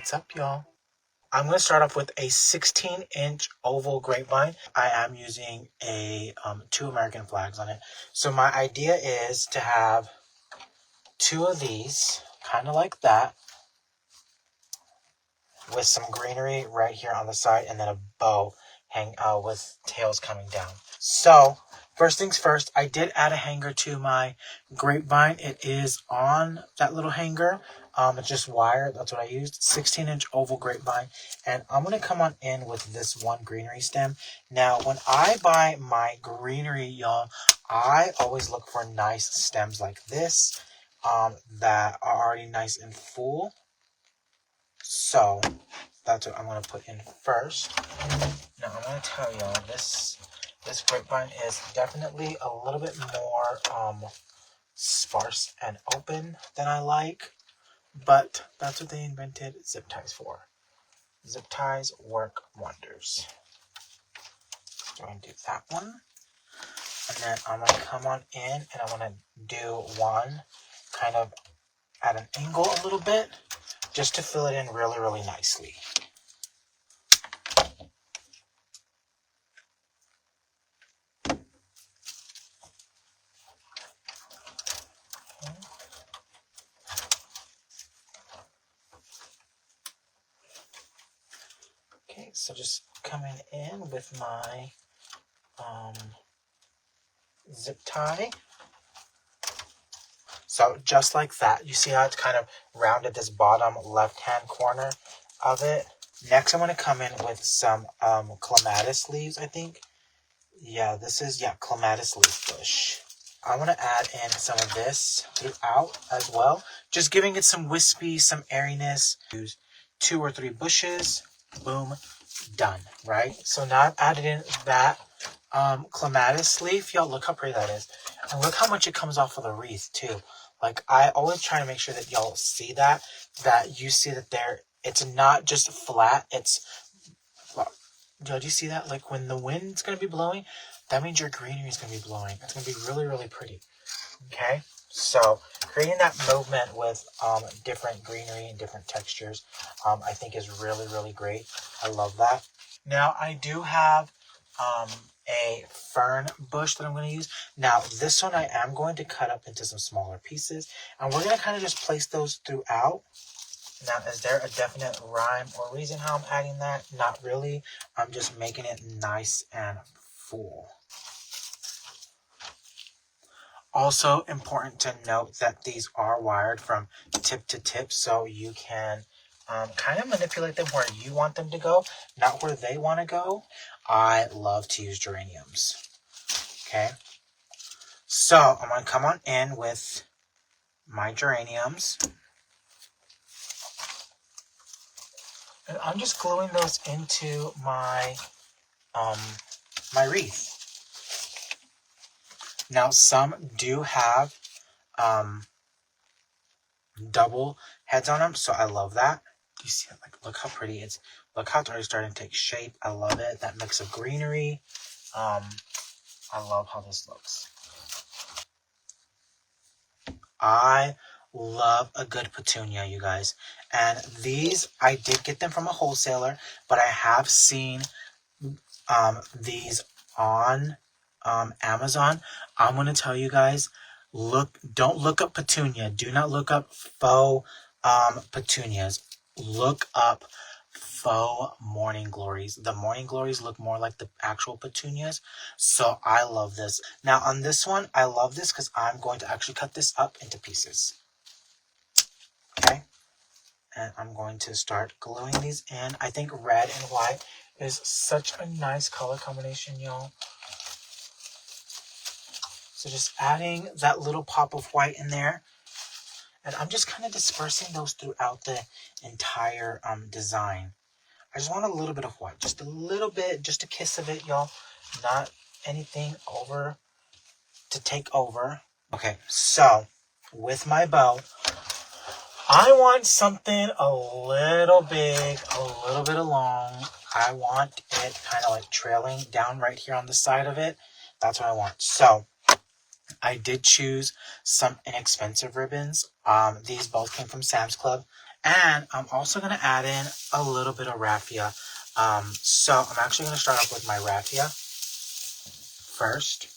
What's up, y'all? I'm going to start off with a 16-inch oval grapevine. I am using a 2 American flags on it. So my idea is to have 2 of these, kind of like that, with some greenery right here on the side, and then a bow hang with tails coming down. So first things first, I did add a hanger to my grapevine. It is on that little hanger. It's just wire. That's what I used. 16-inch oval grapevine. And I'm going to come on in with this one greenery stem. Now, when I buy my greenery, y'all, I always look for nice stems like this that are already nice and full. So that's what I'm going to put in first. Now, I'm going to tell y'all, this grapevine is definitely a little bit more sparse and open than I like, but that's what they invented zip ties for. Zip ties work wonders. So I'm going to do that one, and then I'm going to come on in and I'm going to do one kind of at an angle a little bit, just to fill it in really, really nicely. Okay, so just coming in with my zip tie. So just like that, you see how it's kind of rounded this bottom left-hand corner of it. Next, I'm going to come in with some clematis leaves, I think. Yeah, this is, clematis leaf bush. I want to add in some of this throughout as well. Just giving it some wispy, some airiness. Use 2 or 3 bushes. Boom. Done. Right? So now I've added in that clematis leaf. Y'all, look how pretty that is. And look how much it comes off of the wreath, too. Like, I always try to make sure that y'all see that you see that it's not just flat, it's, do you see that? Like, when the wind's going to be blowing, that means your greenery is going to be blowing. It's going to be really, really pretty. Okay? So, creating that movement with different greenery and different textures, I think is really, really great. I love that. Now, I do have a fern bush that I'm going to use. Now, this one I am going to cut up into some smaller pieces, and we're going to kind of just place those throughout. Now, is there a definite rhyme or reason how I'm adding that? Not really. I'm just making it nice and full. Also important to note that these are wired from tip to tip, so you can kind of manipulate them where you want them to go, not where they want to go. I love to use geraniums. Okay, so I'm going to come on in with my geraniums. And I'm just gluing those into my my wreath. Now, some do have double heads on them, so I love that. Do you see it? Like, look how pretty it's. Look how it's already starting to take shape. I love it. That mix of greenery. I love how this looks. I love a good petunia, you guys. And these, I did get them from a wholesaler, but I have seen these on Amazon. I'm going to tell you guys, don't look up petunia. Do not look up faux petunias. Look up faux morning glories. The morning glories look more like the actual petunias. So I love this. Now on this one, I love this because I'm going to actually cut this up into pieces. Okay. And I'm going to start gluing these in. I think red and white is such a nice color combination, y'all. So just adding that little pop of white in there. And I'm just kind of dispersing those throughout the entire design. I just want a little bit of white. Just a little bit, just a kiss of it, y'all. Not anything over to take over. Okay, so with my bow, I want something a little big, a little bit long. I want it kind of like trailing down right here on the side of it. That's what I want. So I did choose some inexpensive ribbons. These both came from Sam's Club, And I'm also going to add in a little bit of raffia. So I'm actually going to start off with my raffia first.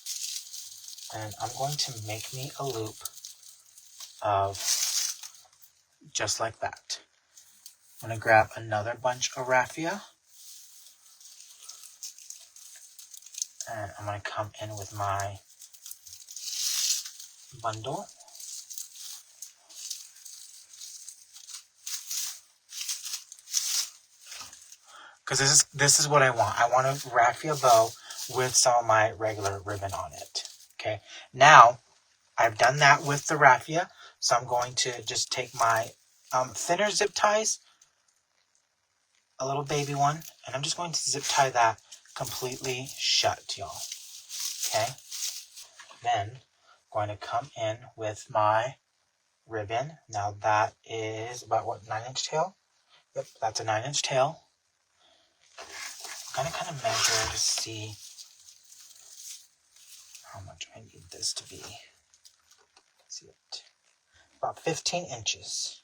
And I'm going to make me a loop of just like that. I'm going to grab another bunch of raffia. And I'm going to come in with my bundle. Because this is what I want. I want a raffia bow with some of my regular ribbon on it. Okay. Now, I've done that with the raffia. So I'm going to just take my thinner zip ties, a little baby one, and I'm just going to zip tie that completely shut, y'all. Okay. Then I'm going to come in with my ribbon. Now that is about what, 9-inch tail? Yep, that's a 9-inch tail. I'm going to kind of measure to see how much I need this to be. See it? About 15 inches.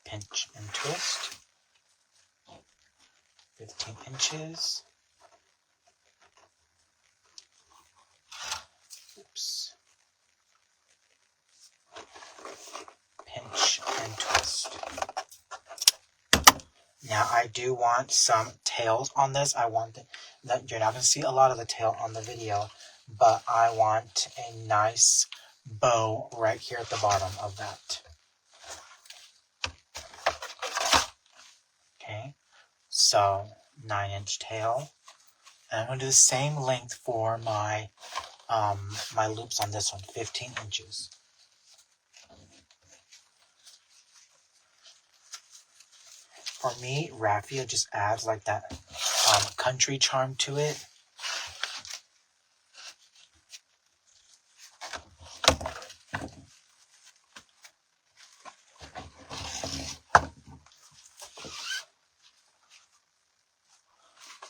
Pinch and twist. 15 inches. Oops. Pinch and twist. Now I do want some tails on this. I want that you're not going to see a lot of the tail on the video, but I want a nice bow right here at the bottom of that. Okay, so 9-inch tail, and I'm going to do the same length for my my loops on this one, 15 inches. For me, raffia just adds like that country charm to it.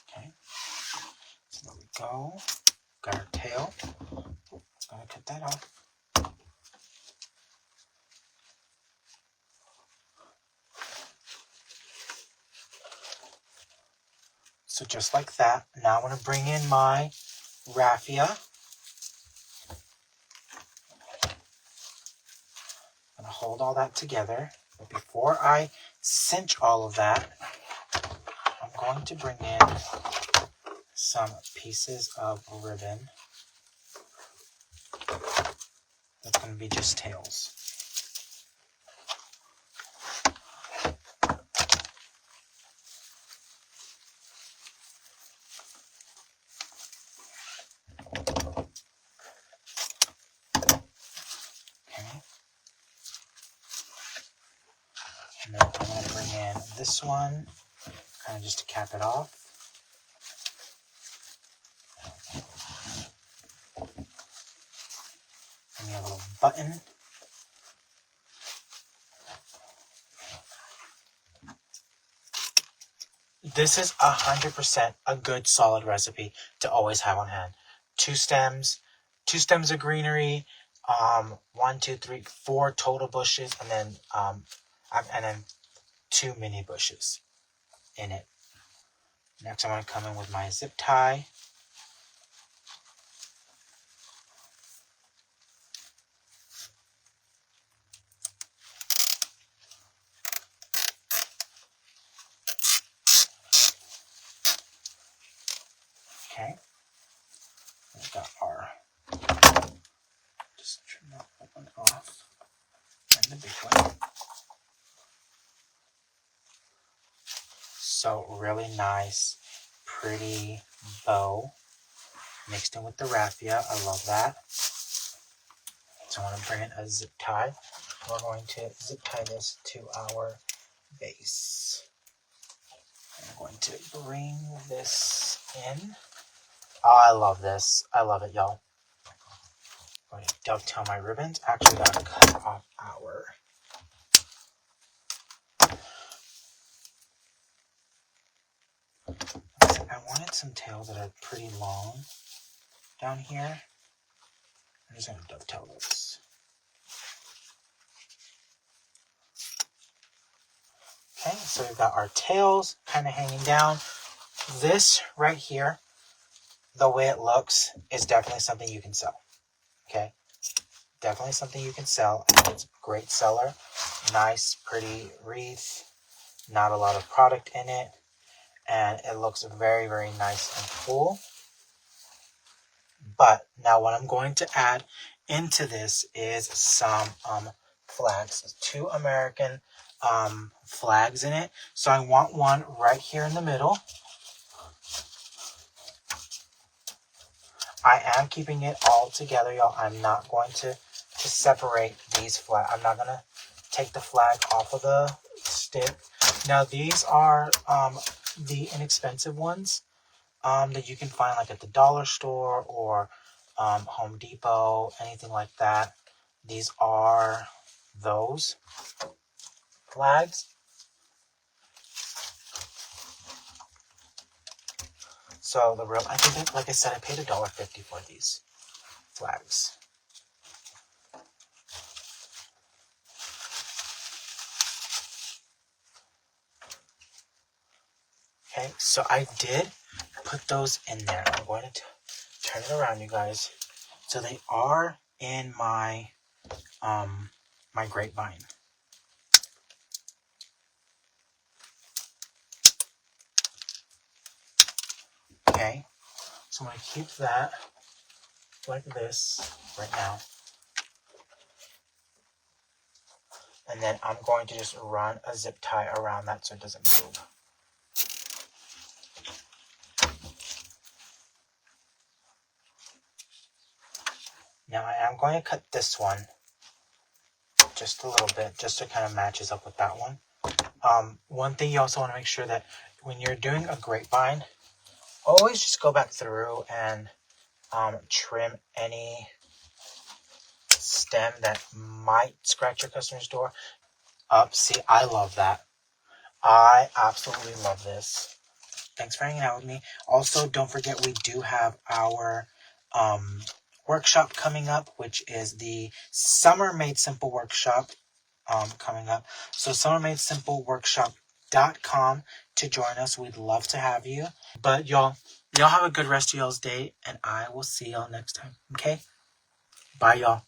Okay, so there we go. Got our tail. Let's go cut that off. So just like that. Now I'm going to bring in my raffia. I'm going to hold all that together. But before I cinch all of that, I'm going to bring in some pieces of ribbon. That's going to be just tails. And then I'm going to bring in this one, kind of just to cap it off. Give me a little button. This is 100% a good solid recipe to always have on hand. Two stems of greenery, 1, 2, 3, 4 total bushes, and then 2 mini bushes in it. Next, I'm going to come in with my zip tie. Okay, we've got our, just trim that one off, and the big one. So really nice, pretty bow mixed in with the raffia. I love that. So I'm going to bring in a zip tie. We're going to zip tie this to our base. I'm going to bring this in. Oh, I love this. I love it, y'all. I'm going to dovetail my ribbons. Actually, got to cut off our... I wanted some tails that are pretty long down here. I'm just going to dovetail this. Okay, so we've got our tails kind of hanging down. This right here, the way it looks, is definitely something you can sell. Okay, definitely something you can sell. It's a great seller. Nice, pretty wreath. Not a lot of product in it. And it looks very, very nice and full. But now what I'm going to add into this is some flags. 2 American flags in it. So I want one right here in the middle. I am keeping it all together, y'all. I'm not going to separate these flags. I'm not going to take the flag off of the stick. Now, these are the inexpensive ones that you can find like at the dollar store or Home Depot, anything like that. These are those flags. So the real, I think that, like I said, I paid $1.50 for these flags. Okay, so I did put those in there. I'm going to turn it around, you guys. So they are in my my grapevine. Okay, so I'm going to keep that like this right now. And then I'm going to just run a zip tie around that so it doesn't move. Now I am going to cut this one just a little bit, just so it kind of matches up with that one. One thing you also want to make sure that when you're doing a grapevine, always just go back through and trim any stem that might scratch your customer's door up. See, I love that. I absolutely love this. Thanks for hanging out with me. Also, don't forget we do have our workshop coming up, which is the Summer Made Simple workshop coming up. So summermadesimpleworkshop.com to join us. We'd love to have you. But y'all have a good rest of y'all's day, and I will see y'all next time. Okay? Bye, y'all.